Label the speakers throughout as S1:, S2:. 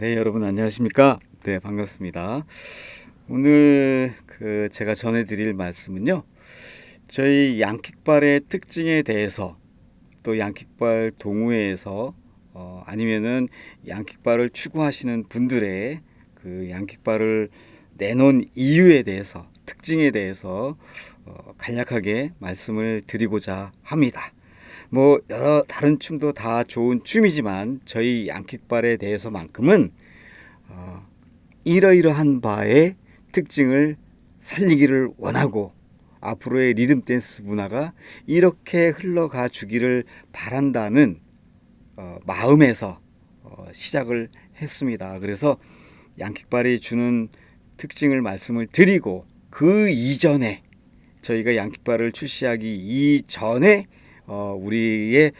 S1: 네, 여러분 안녕하십니까? 네, 반갑습니다. 오늘 제가 전해드릴 말씀은요. 저희 양킥발의 특징에 대해서 또 양킥발 동호회에서 아니면은 양킥발을 추구하시는 분들의 그 양킥발을 내놓은 이유에 대해서 특징에 대해서 간략하게 말씀을 드리고자 합니다. 뭐 여러 다른 춤도 다 좋은 춤이지만 저희 양킥발에 대해서만큼은 이러이러한 바의 특징을 살리기를 원하고 앞으로의 리듬 댄스 문화가 이렇게 흘러가 주기를 바란다는 마음에서 시작을 했습니다. 그래서 양킥발이 주는 특징을 말씀을 드리고 그 이전에 저희가 양킥발을 출시하기 이전에 우리의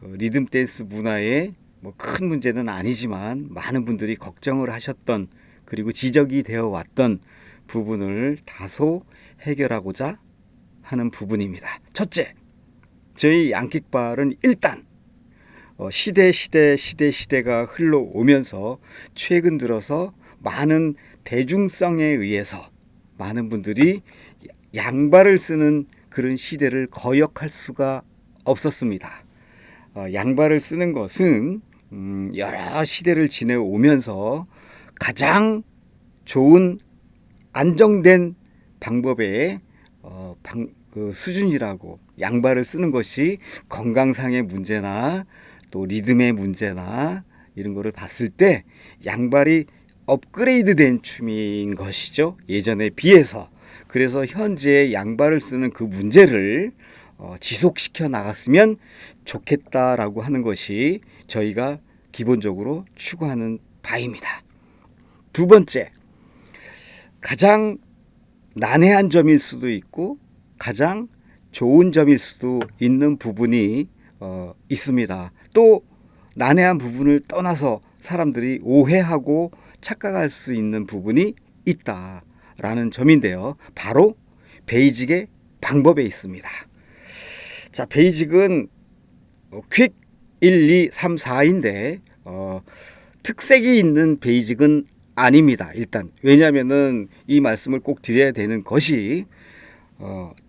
S1: 리듬 댄스 문화에 뭐 큰 문제는 아니지만 많은 분들이 걱정을 하셨던 그리고 지적이 되어 왔던 부분을 다소 해결하고자 하는 부분입니다. 첫째, 저희 양킥발은 일단 시대가 흘러오면서 최근 들어서 많은 대중성에 의해서 많은 분들이 양발을 쓰는 그런 시대를 거역할 수가 없었습니다. 양발을 쓰는 것은 여러 시대를 지내오면서 가장 좋은 안정된 방법의 수준이라고, 양발을 쓰는 것이 건강상의 문제나 또 리듬의 문제나 이런 거를 봤을 때 양발이 업그레이드된 춤인 것이죠. 예전에 비해서. 그래서 현재 양발을 쓰는 그 문제를 지속시켜 나갔으면 좋겠다라고 하는 것이 저희가 기본적으로 추구하는 바입니다. 두 번째, 가장 난해한 점일 수도 있고 가장 좋은 점일 수도 있는 부분이 있습니다. 또 난해한 부분을 떠나서 사람들이 오해하고 착각할 수 있는 부분이 있다라는 점인데요. 바로 베이직의 방법에 있습니다. 자, 베이직은 퀵 1, 2, 3, 4인데 특색이 있는 베이직은 아닙니다. 일단 왜냐하면은 이 말씀을 꼭 드려야 되는 것이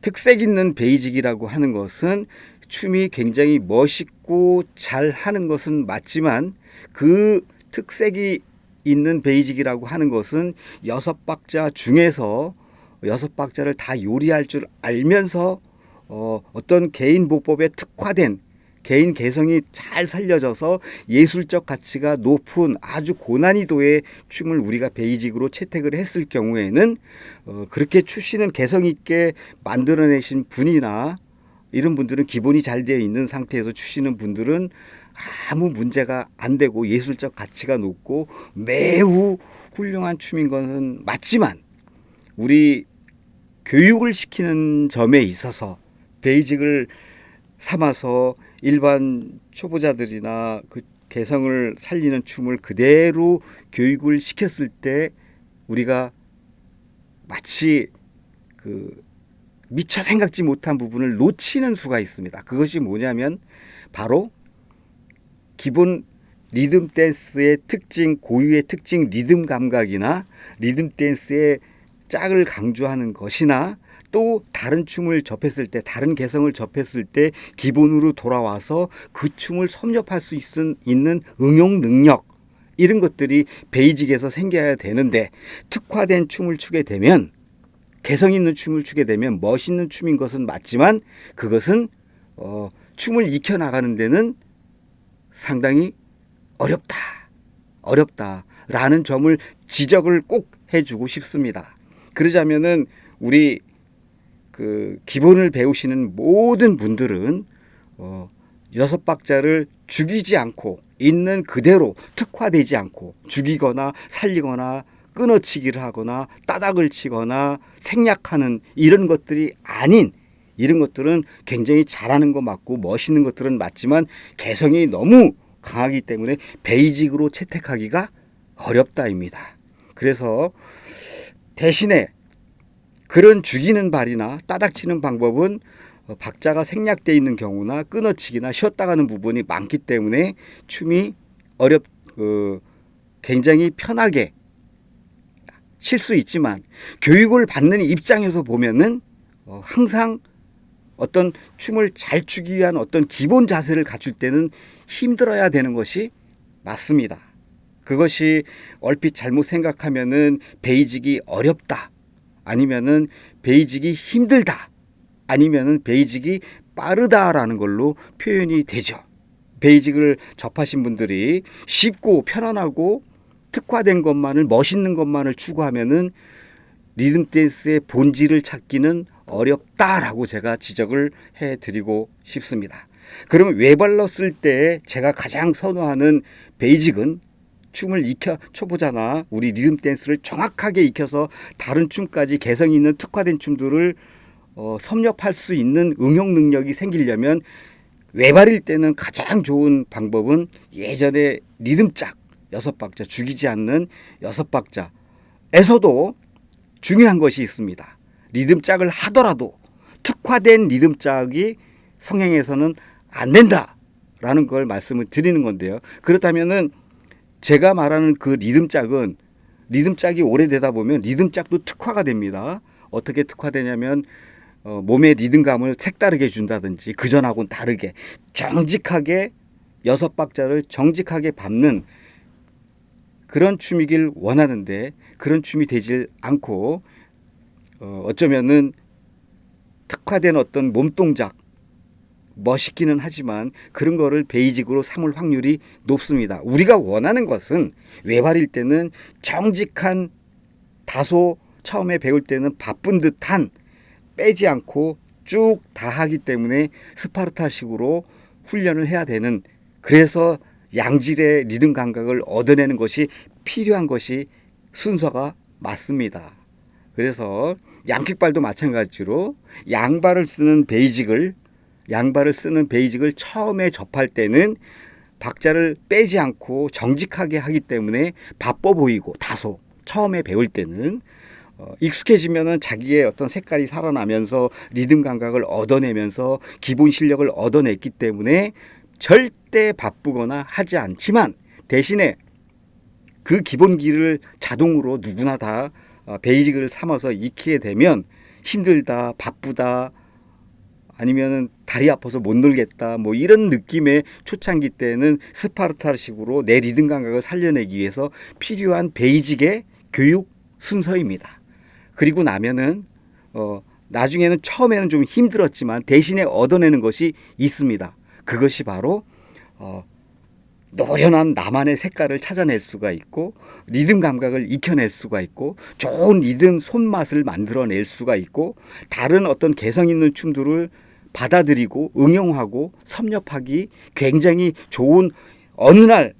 S1: 특색 있는 베이직이라고 하는 것은 춤이 굉장히 멋있고 잘 하는 것은 맞지만 그 특색이 있는 베이직이라고 하는 것은 6박자 중에서 6박자를 다 요리할 줄 알면서 어떤 개인 보법에 특화된 개인 개성이 잘 살려져서 예술적 가치가 높은 아주 고난이도의 춤을 우리가 베이직으로 채택을 했을 경우에는 그렇게 추시는 개성 있게 만들어내신 분이나 이런 분들은 기본이 잘 되어 있는 상태에서 추시는 분들은 아무 문제가 안 되고 예술적 가치가 높고 매우 훌륭한 춤인 것은 맞지만 우리 교육을 시키는 점에 있어서 베이직을 삼아서 일반 초보자들이나 그 개성을 살리는 춤을 그대로 교육을 시켰을 때 우리가 마치 미처 생각지 못한 부분을 놓치는 수가 있습니다. 그것이 뭐냐면 바로 기본 리듬 댄스의 특징, 고유의 특징 리듬 감각이나 리듬 댄스의 짝을 강조하는 것이나 또 다른 춤을 접했을 때 다른 개성을 접했을 때 기본으로 돌아와서 그 춤을 섭렵할 수 있는 응용 능력 이런 것들이 베이직에서 생겨야 되는데 특화된 춤을 추게 되면 개성 있는 춤을 추게 되면 멋있는 춤인 것은 맞지만 그것은 춤을 익혀나가는 데는 상당히 어렵다라는 점을 지적을 꼭 해주고 싶습니다. 그러자면은 우리 기본을 배우시는 모든 분들은 6박자를 죽이지 않고 있는 그대로 특화되지 않고 죽이거나 살리거나 끊어치기를 하거나 따닥을 치거나 생략하는 이런 것들이 아닌 이런 것들은 굉장히 잘하는 거 맞고 멋있는 것들은 맞지만 개성이 너무 강하기 때문에 베이직으로 채택하기가 어렵다입니다. 그래서 대신에 그런 죽이는 발이나 따닥치는 방법은 박자가 생략되어 있는 경우나 끊어치기나 쉬었다 가는 부분이 많기 때문에 춤이 굉장히 편하게 쉴 수 있지만 교육을 받는 입장에서 보면은 항상 어떤 춤을 잘 추기 위한 어떤 기본 자세를 갖출 때는 힘들어야 되는 것이 맞습니다. 그것이 얼핏 잘못 생각하면은 베이직이 어렵다, 아니면은 베이직이 힘들다, 아니면은 베이직이 빠르다라는 걸로 표현이 되죠. 베이직을 접하신 분들이 쉽고 편안하고 특화된 것만을, 멋있는 것만을 추구하면은 리듬 댄스의 본질을 찾기는 어렵다라고 제가 지적을 해드리고 싶습니다. 그러면 외발로 쓸 때 제가 가장 선호하는 베이직은 춤을 초보자나 우리 리듬 댄스를 정확하게 익혀서 다른 춤까지 개성 있는 특화된 춤들을 섭렵할 수 있는 응용 능력이 생기려면 외발일 때는 가장 좋은 방법은 예전에 리듬짝 6박자, 죽이지 않는 6박자에서도 중요한 것이 있습니다. 리듬짝을 하더라도 특화된 리듬짝이 성행에서는 안 된다라는 걸 말씀을 드리는 건데요. 그렇다면은 제가 말하는 그 리듬짝이 오래되다 보면 리듬짝도 특화가 됩니다. 어떻게 특화되냐면 몸의 리듬감을 색다르게 준다든지 그전하고는 다르게 정직하게 6박자를 정직하게 밟는 그런 춤이길 원하는데 그런 춤이 되질 않고 어쩌면은 특화된 어떤 몸동작 멋있기는 하지만 그런 거를 베이직으로 삼을 확률이 높습니다. 우리가 원하는 것은 외발일 때는 정직한, 다소 처음에 배울 때는 바쁜 듯한, 빼지 않고 쭉 다 하기 때문에 스파르타식으로 훈련을 해야 되는, 그래서 양질의 리듬 감각을 얻어내는 것이 필요한 것이 순서가 맞습니다. 그래서 양킥발도 마찬가지로 양발을 쓰는 베이직을 처음에 접할 때는 박자를 빼지 않고 정직하게 하기 때문에 바빠 보이고, 다소 처음에 배울 때는 익숙해지면은 자기의 어떤 색깔이 살아나면서 리듬 감각을 얻어내면서 기본 실력을 얻어냈기 때문에 절대 바쁘거나 하지 않지만, 대신에 그 기본기를 자동으로 누구나 다 베이직을 삼아서 익히게 되면 힘들다, 바쁘다, 아니면은 다리 아파서 못 놀겠다, 뭐 이런 느낌의 초창기 때는 스파르타식으로 내 리듬 감각을 살려내기 위해서 필요한 베이직의 교육 순서입니다. 그리고 나면은 나중에는 처음에는 좀 힘들었지만 대신에 얻어내는 것이 있습니다. 그것이 바로 노련한 나만의 색깔을 찾아낼 수가 있고, 리듬 감각을 익혀낼 수가 있고, 좋은 리듬 손맛을 만들어낼 수가 있고, 다른 어떤 개성 있는 춤들을 받아들이고 응용하고 섭렵하기 굉장히 좋은, 어느 날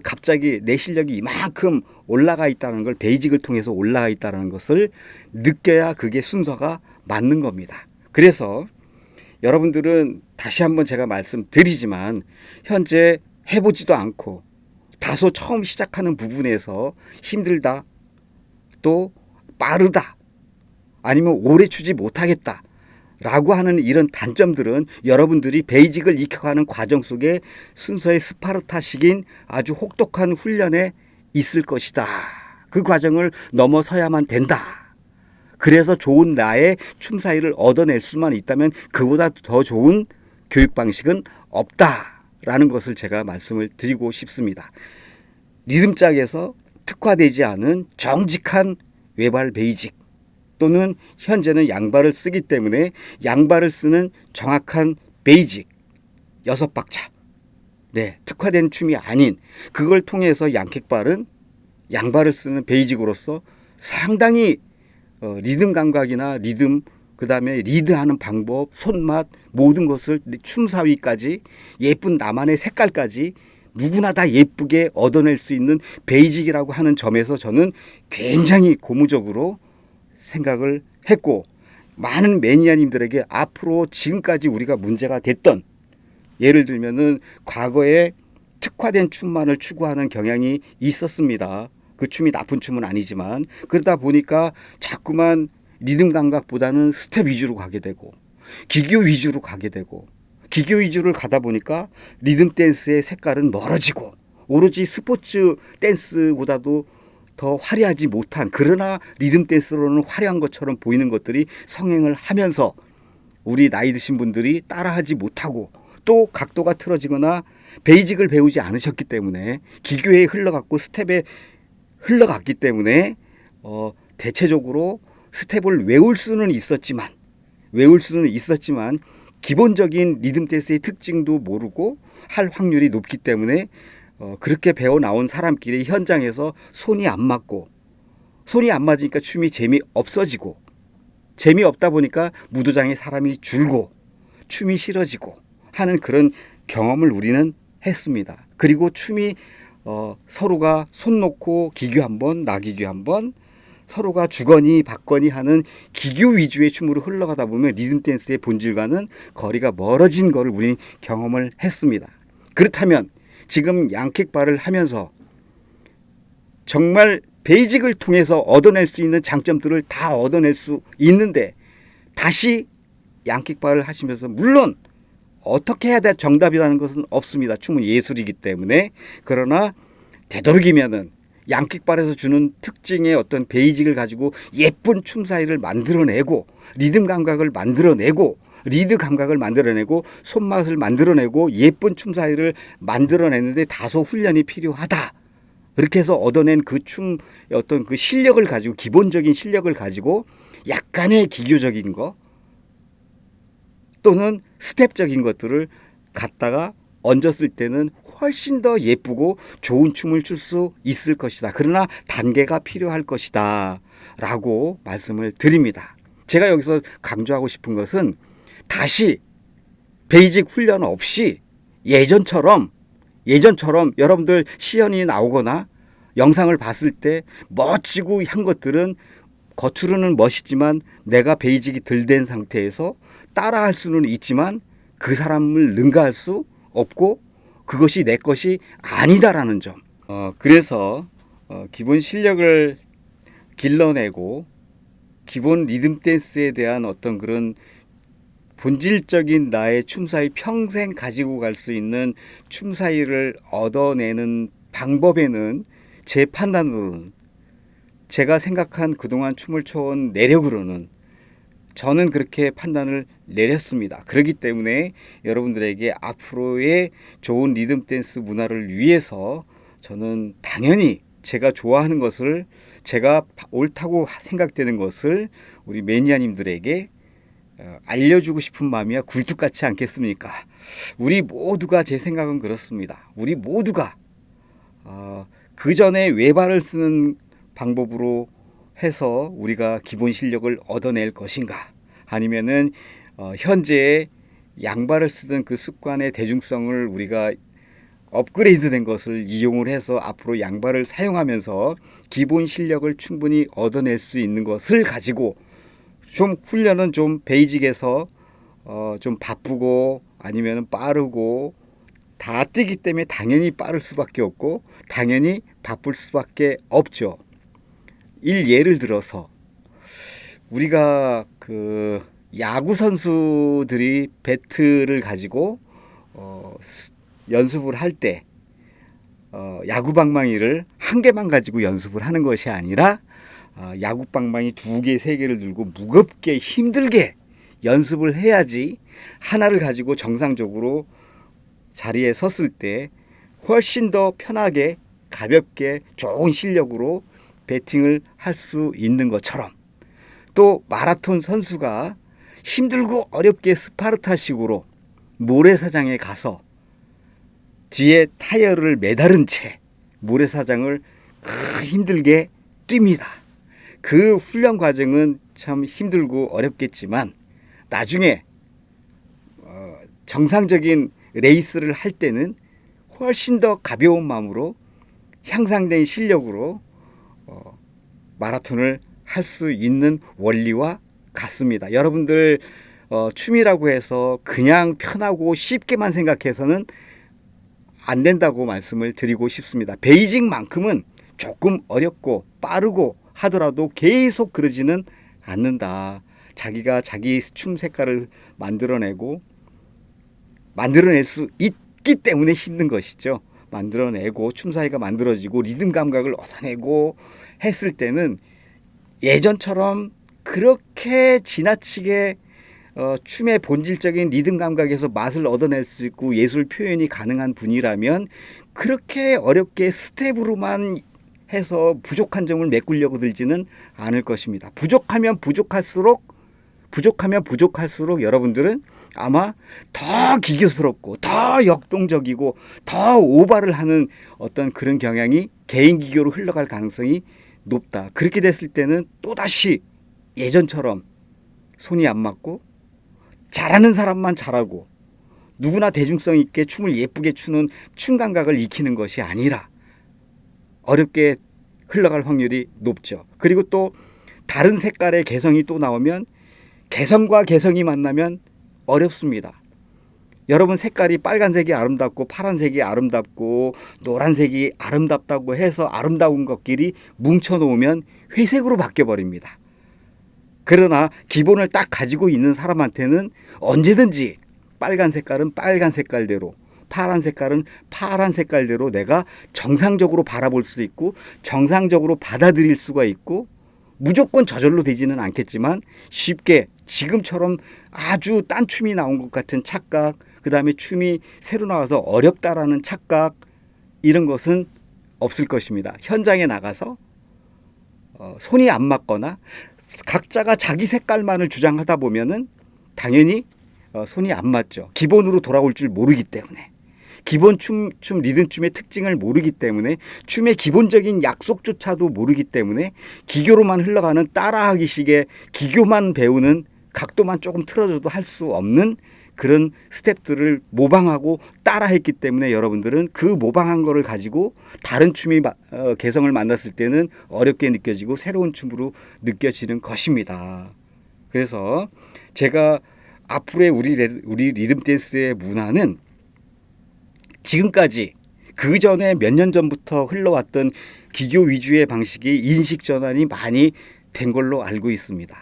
S1: 갑자기 내 실력이 이만큼 올라가 있다는 걸, 베이직을 통해서 올라가 있다는 것을 느껴야 그게 순서가 맞는 겁니다. 그래서 여러분들은 다시 한번 제가 말씀드리지만 현재 해보지도 않고 다소 처음 시작하는 부분에서 힘들다, 또 빠르다, 아니면 오래 추지 못하겠다 라고 하는 이런 단점들은 여러분들이 베이직을 익혀가는 과정 속에 순서의 스파르타식인 아주 혹독한 훈련에 있을 것이다. 그 과정을 넘어서야만 된다. 그래서 좋은 나의 춤 사이를 얻어낼 수만 있다면 그보다 더 좋은 교육 방식은 없다라는 것을 제가 말씀을 드리고 싶습니다. 리듬짝에서 특화되지 않은 정직한 외발 베이직, 또는 현재는 양발을 쓰기 때문에 양발을 쓰는 정확한 베이직 6박자, 특화된 춤이 아닌, 그걸 통해서 양킥발은 양발을 쓰는 베이직으로서 상당히 리듬 감각이나 리듬, 그 다음에 리드하는 방법, 손맛, 모든 것을 춤 사위까지, 예쁜 나만의 색깔까지 누구나 다 예쁘게 얻어낼 수 있는 베이직이라고 하는 점에서 저는 굉장히 고무적으로 생각을 했고, 많은 매니아님들에게 앞으로 지금까지 우리가 문제가 됐던, 예를 들면은 과거에 특화된 춤만을 추구하는 경향이 있었습니다. 그 춤이 나쁜 춤은 아니지만, 그러다 보니까 자꾸만 리듬 감각보다는 스텝 위주로 가게 되고 기교 위주로 가게 되고, 기교 위주를 가다 보니까 리듬 댄스의 색깔은 멀어지고 오로지 스포츠 댄스보다도 더 화려하지 못한, 그러나 리듬 댄스로는 화려한 것처럼 보이는 것들이 성행을 하면서 우리 나이 드신 분들이 따라하지 못하고 또 각도가 틀어지거나 베이직을 배우지 않으셨기 때문에 기교에 흘러갔고 스텝에 흘러갔기 때문에 대체적으로 스텝을 외울 수는 있었지만 기본적인 리듬 댄스의 특징도 모르고 할 확률이 높기 때문에 그렇게 배워 나온 사람끼리 현장에서 손이 안 맞으니까 춤이 재미없어지고, 재미없다 보니까 무도장에 사람이 줄고 춤이 싫어지고 하는 그런 경험을 우리는 했습니다. 그리고 춤이 서로가 손 놓고 기교 한번 나기교 한번 서로가 주거니 받거니 하는 기교 위주의 춤으로 흘러가다 보면 리듬 댄스의 본질과는 거리가 멀어진 것을 우리는 경험을 했습니다. 그렇다면 지금 양킥발을 하면서 정말 베이직을 통해서 얻어낼 수 있는 장점들을 다 얻어낼 수 있는데 다시 양킥발을 하시면서, 물론 어떻게 해야 돼 정답이라는 것은 없습니다. 춤은 예술이기 때문에. 그러나 되도록이면은 양킥발에서 주는 특징의 어떤 베이직을 가지고 예쁜 춤 사이를 만들어내고 리듬 감각을 만들어내고 리드 감각을 만들어내고 손맛을 만들어내고 예쁜 춤 사이를 만들어내는데 다소 훈련이 필요하다. 그렇게 해서 얻어낸 그 춤의 어떤 그 실력을 가지고, 기본적인 실력을 가지고 약간의 기교적인 거 또는 스텝적인 것들을 갖다가 얹었을 때는 훨씬 더 예쁘고 좋은 춤을 출 수 있을 것이다. 그러나 단계가 필요할 것이다 라고 말씀을 드립니다. 제가 여기서 강조하고 싶은 것은 다시 베이직 훈련 없이 예전처럼 여러분들 시연이 나오거나 영상을 봤을 때 멋지고 한 것들은 겉으로는 멋있지만 내가 베이직이 덜 된 상태에서 따라할 수는 있지만 그 사람을 능가할 수 없고 그것이 내 것이 아니다라는 점. 그래서 기본 실력을 길러내고 기본 리듬 댄스에 대한 어떤 그런 본질적인 나의 춤사위, 평생 가지고 갈 수 있는 춤사위를 얻어내는 방법에는 제 판단으로는, 제가 생각한 그동안 춤을 춰온 내력으로는 저는 그렇게 판단을 내렸습니다. 그렇기 때문에 여러분들에게 앞으로의 좋은 리듬 댄스 문화를 위해서 저는 당연히 제가 좋아하는 것을, 제가 옳다고 생각되는 것을 우리 매니아님들에게 알려주고 싶은 마음이야 굴뚝같지 않겠습니까? 우리 모두가, 제 생각은 그렇습니다. 우리 모두가 그 전에 외발을 쓰는 방법으로 해서 우리가 기본 실력을 얻어낼 것인가, 아니면은 현재의 양발을 쓰던 그 습관의 대중성을 우리가 업그레이드된 것을 이용을 해서 앞으로 양발을 사용하면서 기본 실력을 충분히 얻어낼 수 있는 것을 가지고 좀 훈련은 좀 베이직에서 좀 바쁘고 아니면 빠르고 다 뛰기 때문에 당연히 빠를 수밖에 없고 당연히 바쁠 수밖에 없죠. 예를 들어서 우리가 그 야구 선수들이 배트를 가지고 연습을 할 때 야구 방망이를 한 개만 가지고 연습을 하는 것이 아니라 야구 방망이 2개, 3개를 들고 무겁게 힘들게 연습을 해야지 하나를 가지고 정상적으로 자리에 섰을 때 훨씬 더 편하게 가볍게 좋은 실력으로 배팅을 할 수 있는 것처럼, 또 마라톤 선수가 힘들고 어렵게 스파르타식으로 모래사장에 가서 뒤에 타이어를 매다른 채 모래사장을 힘들게 뜁니다. 그 훈련 과정은 참 힘들고 어렵겠지만 나중에 정상적인 레이스를 할 때는 훨씬 더 가벼운 마음으로 향상된 실력으로 마라톤을 할 수 있는 원리와 같습니다. 여러분들 춤이라고 해서 그냥 편하고 쉽게만 생각해서는 안 된다고 말씀을 드리고 싶습니다. 베이직만큼은 조금 어렵고 빠르고 하더라도 계속 그러지는 않는다. 자기가 자기 춤 색깔을 만들어낼 수 있기 때문에 힘든 것이죠. 만들어내고 춤 사이가 만들어지고 리듬 감각을 얻어내고 했을 때는 예전처럼 그렇게 지나치게 춤의 본질적인 리듬 감각에서 맛을 얻어낼 수 있고 예술 표현이 가능한 분이라면 그렇게 어렵게 스텝으로만 해서 부족한 점을 메꾸려고 들지는 않을 것입니다. 부족하면 부족할수록 여러분들은 아마 더 기교스럽고 더 역동적이고 더 오바를 하는 어떤 그런 경향이 개인 기교로 흘러갈 가능성이 높다. 그렇게 됐을 때는 또다시 예전처럼 손이 안 맞고 잘하는 사람만 잘하고 누구나 대중성 있게 춤을 예쁘게 추는 춤 감각을 익히는 것이 아니라 어렵게 흘러갈 확률이 높죠. 그리고 또 다른 색깔의 개성이 또 나오면 개성과 개성이 만나면 어렵습니다. 여러분 색깔이 빨간색이 아름답고 파란색이 아름답고 노란색이 아름답다고 해서 아름다운 것끼리 뭉쳐놓으면 회색으로 바뀌어버립니다. 그러나 기본을 딱 가지고 있는 사람한테는 언제든지 빨간 색깔은 빨간 색깔대로 파란 색깔은 파란 색깔대로 내가 정상적으로 바라볼 수 있고 정상적으로 받아들일 수가 있고 무조건 저절로 되지는 않겠지만 쉽게 지금처럼 아주 딴 춤이 나온 것 같은 착각, 그 다음에 춤이 새로 나와서 어렵다라는 착각, 이런 것은 없을 것입니다. 현장에 나가서 손이 안 맞거나 각자가 자기 색깔만을 주장하다 보면은 당연히 손이 안 맞죠. 기본으로 돌아올 줄 모르기 때문에. 기본 춤 리듬 춤의 특징을 모르기 때문에 춤의 기본적인 약속조차도 모르기 때문에 기교로만 흘러가는 따라하기식의 기교만 배우는 각도만 조금 틀어줘도 할 수 없는 그런 스텝들을 모방하고 따라했기 때문에 여러분들은 그 모방한 거를 가지고 다른 춤이 개성을 만났을 때는 어렵게 느껴지고 새로운 춤으로 느껴지는 것입니다. 그래서 제가 앞으로의 우리 리듬 댄스의 문화는 지금까지 그 전에 몇 년 전부터 흘러왔던 기교 위주의 방식이 인식 전환이 많이 된 걸로 알고 있습니다.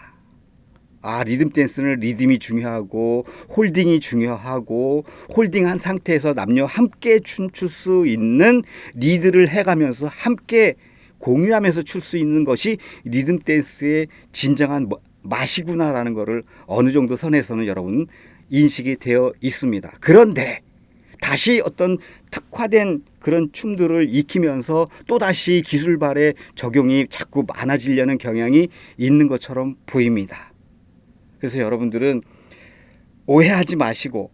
S1: 리듬 댄스는 리듬이 중요하고 홀딩이 중요하고 홀딩한 상태에서 남녀 함께 춤출 수 있는 리드를 해가면서 함께 공유하면서 출 수 있는 것이 리듬 댄스의 진정한 맛이구나라는 것을 어느 정도 선에서는 여러분 인식이 되어 있습니다. 그런데 다시 어떤 특화된 그런 춤들을 익히면서 또다시 기술발의 적용이 자꾸 많아지려는 경향이 있는 것처럼 보입니다. 그래서 여러분들은 오해하지 마시고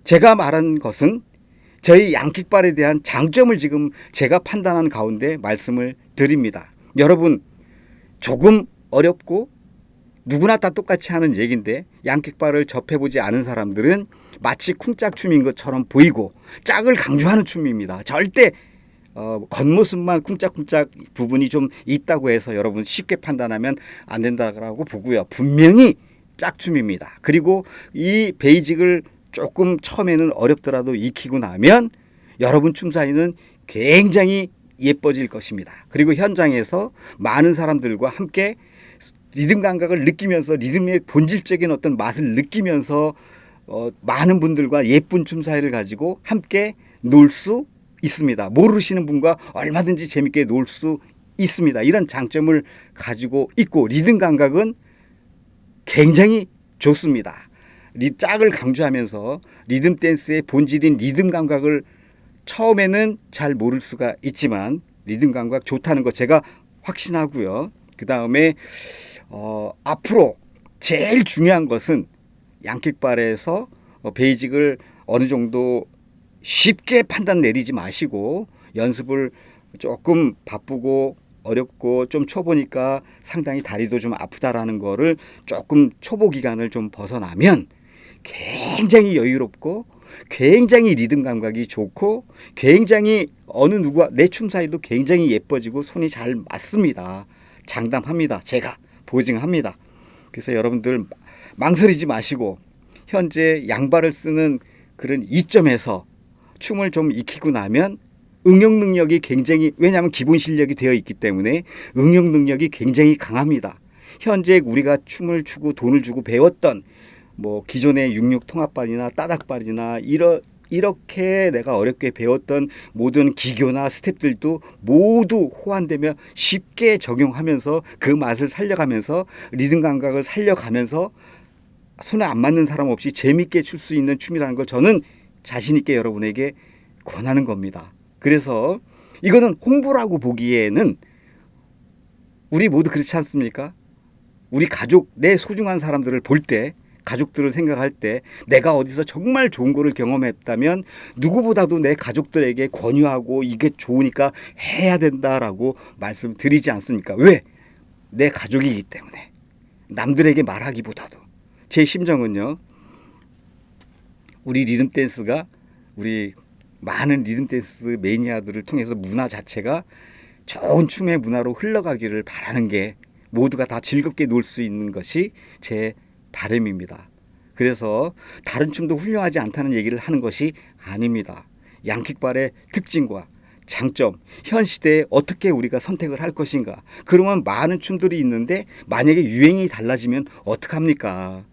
S1: 제가 말한 것은 저희 양킥발에 대한 장점을 지금 제가 판단한 가운데 말씀을 드립니다. 여러분 조금 어렵고 누구나 다 똑같이 하는 얘기인데 양킥발을 접해보지 않은 사람들은 마치 쿵짝춤인 것처럼 보이고 짝을 강조하는 춤입니다. 절대 겉모습만 쿵짝쿵짝 부분이 좀 있다고 해서 여러분 쉽게 판단하면 안 된다고 보고요. 분명히 짝춤입니다. 그리고 이 베이직을 조금 처음에는 어렵더라도 익히고 나면 여러분 춤 사이는 굉장히 예뻐질 것입니다. 그리고 현장에서 많은 사람들과 함께 리듬 감각을 느끼면서 리듬의 본질적인 어떤 맛을 느끼면서 많은 분들과 예쁜 춤 사이를 가지고 함께 놀 수 있습니다. 모르시는 분과 얼마든지 재밌게 놀 수 있습니다. 이런 장점을 가지고 있고 리듬 감각은 굉장히 좋습니다. 짝을 강조하면서 리듬 댄스의 본질인 리듬 감각을 처음에는 잘 모를 수가 있지만 리듬 감각 좋다는 거 제가 확신하고요. 그 다음에 앞으로 제일 중요한 것은 양킥발에서 베이직을 어느 정도 쉽게 판단 내리지 마시고 연습을 조금 바쁘고 어렵고 좀 초보니까 상당히 다리도 좀 아프다라는 거를 조금 초보 기간을 좀 벗어나면 굉장히 여유롭고 굉장히 리듬 감각이 좋고 굉장히 어느 누구와 내 춤 사이도 굉장히 예뻐지고 손이 잘 맞습니다. 장담합니다. 제가 보증합니다. 그래서 여러분들 망설이지 마시고 현재 양발을 쓰는 그런 이점에서 춤을 좀 익히고 나면 응용 능력이 굉장히 왜냐하면 기본 실력이 되어 있기 때문에 응용 능력이 굉장히 강합니다. 현재 우리가 춤을 추고 돈을 주고 배웠던 기존의 66 통합발이나 따닥발이나 이렇게 내가 어렵게 배웠던 모든 기교나 스텝들도 모두 호환되며 쉽게 적용하면서 그 맛을 살려가면서 리듬 감각을 살려가면서 손에 안 맞는 사람 없이 재밌게 출 수 있는 춤이라는 걸 저는 자신 있게 여러분에게 권하는 겁니다. 그래서 이거는 홍보라고 보기에는 우리 모두 그렇지 않습니까? 우리 가족, 내 소중한 사람들을 볼 때, 가족들을 생각할 때 내가 어디서 정말 좋은 거를 경험했다면 누구보다도 내 가족들에게 권유하고 이게 좋으니까 해야 된다라고 말씀드리지 않습니까? 왜? 내 가족이기 때문에. 남들에게 말하기보다도. 제 심정은요. 우리 리듬 댄스가 우리 많은 리듬 댄스 매니아들을 통해서 문화 자체가 좋은 춤의 문화로 흘러가기를 바라는 게 모두가 다 즐겁게 놀 수 있는 것이 제 바람입니다. 그래서 다른 춤도 훌륭하지 않다는 얘기를 하는 것이 아닙니다. 양킥발의 특징과 장점, 현 시대에 어떻게 우리가 선택을 할 것인가. 그러면 많은 춤들이 있는데 만약에 유행이 달라지면 어떡합니까?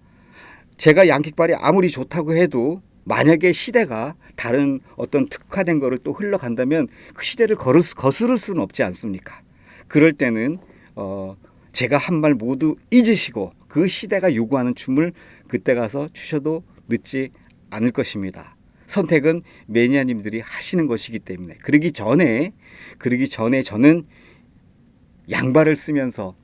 S1: 제가 양킥발이 아무리 좋다고 해도 만약에 시대가 다른 어떤 특화된 거를 또 흘러간다면 그 시대를 거스를 수는 없지 않습니까? 그럴 때는 제가 한 말 모두 잊으시고 그 시대가 요구하는 춤을 그때 가서 추셔도 늦지 않을 것입니다. 선택은 매니아님들이 하시는 것이기 때문에 그러기 전에 저는 양발을 쓰면서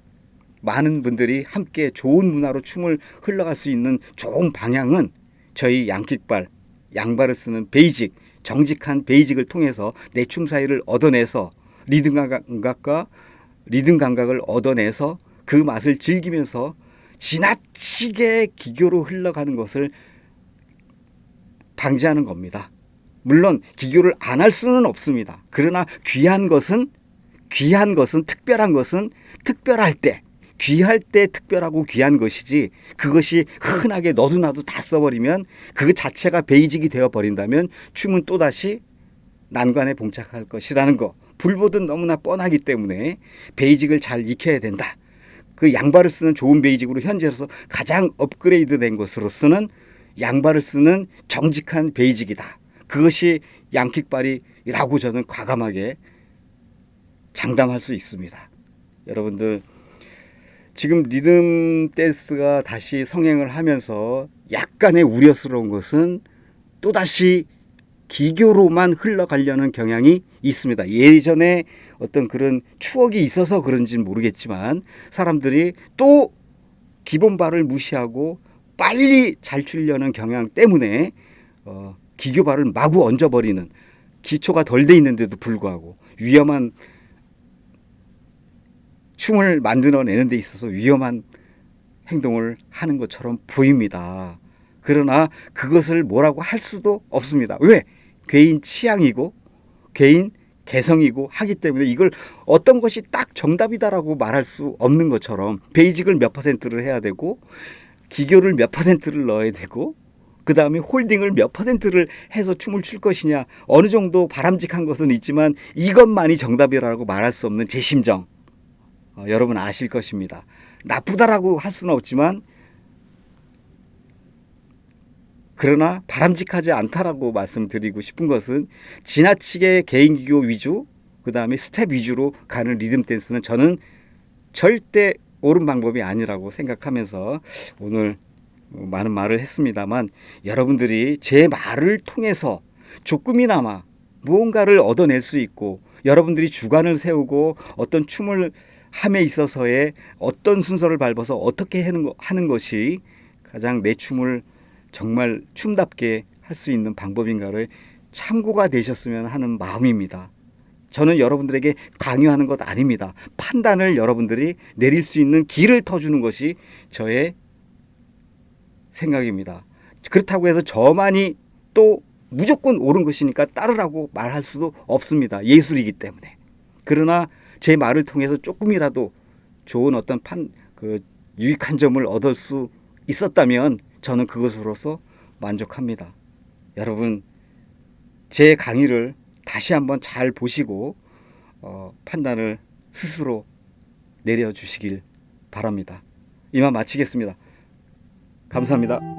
S1: 많은 분들이 함께 좋은 문화로 춤을 흘러갈 수 있는 좋은 방향은 저희 양킥발, 양발을 쓰는 베이직, 정직한 베이직을 통해서 내 춤 사이를 얻어내서 리듬 감각을 얻어내서 그 맛을 즐기면서 지나치게 기교로 흘러가는 것을 방지하는 겁니다. 물론 기교를 안 할 수는 없습니다. 그러나 귀한 것은 특별한 것은 특별할 때, 귀할 때 특별하고 귀한 것이지 그것이 흔하게 너도 나도 다 써버리면 그 자체가 베이직이 되어버린다면 춤은 또다시 난관에 봉착할 것이라는 거 불보듯 너무나 뻔하기 때문에 베이직을 잘 익혀야 된다. 그 양발을 쓰는 좋은 베이직으로 현재로서 가장 업그레이드 된 것으로서는 양발을 쓰는 정직한 베이직이다. 그것이 양킥발이라고 저는 과감하게 장담할 수 있습니다. 여러분들 지금 리듬 댄스가 다시 성행을 하면서 약간의 우려스러운 것은 또다시 기교로만 흘러가려는 경향이 있습니다. 예전에 어떤 그런 추억이 있어서 그런지는 모르겠지만 사람들이 또 기본발을 무시하고 빨리 잘 추려는 경향 때문에 기교발을 마구 얹어버리는 기초가 덜 돼 있는데도 불구하고 위험한 춤을 만들어내는 데 있어서 위험한 행동을 하는 것처럼 보입니다. 그러나 그것을 뭐라고 할 수도 없습니다. 왜? 개인 취향이고 개인 개성이고 하기 때문에 이걸 어떤 것이 딱 정답이다라고 말할 수 없는 것처럼 베이직을 몇 퍼센트를 해야 되고 기교를 몇 퍼센트를 넣어야 되고 그 다음에 홀딩을 몇 퍼센트를 해서 춤을 출 것이냐 어느 정도 바람직한 것은 있지만 이것만이 정답이라고 말할 수 없는 제 심정 여러분 아실 것입니다. 나쁘다라고 할 수는 없지만 그러나 바람직하지 않다라고 말씀드리고 싶은 것은 지나치게 개인 기교 위주 그 다음에 스텝 위주로 가는 리듬 댄스는 저는 절대 옳은 방법이 아니라고 생각하면서 오늘 많은 말을 했습니다만 여러분들이 제 말을 통해서 조금이나마 무언가를 얻어낼 수 있고 여러분들이 주관을 세우고 어떤 춤을 함에 있어서의 어떤 순서를 밟아서 어떻게 하는 것이 가장 내 춤을 정말 춤답게 할 수 있는 방법인가를 참고가 되셨으면 하는 마음입니다. 저는 여러분들에게 강요하는 것 아닙니다. 판단을 여러분들이 내릴 수 있는 길을 터주는 것이 저의 생각입니다. 그렇다고 해서 저만이 또 무조건 옳은 것이니까 따르라고 말할 수도 없습니다. 예술이기 때문에. 그러나 제 말을 통해서 조금이라도 좋은 어떤 유익한 점을 얻을 수 있었다면 저는 그것으로서 만족합니다. 여러분 제 강의를 다시 한번 잘 보시고 판단을 스스로 내려주시길 바랍니다. 이만 마치겠습니다. 감사합니다.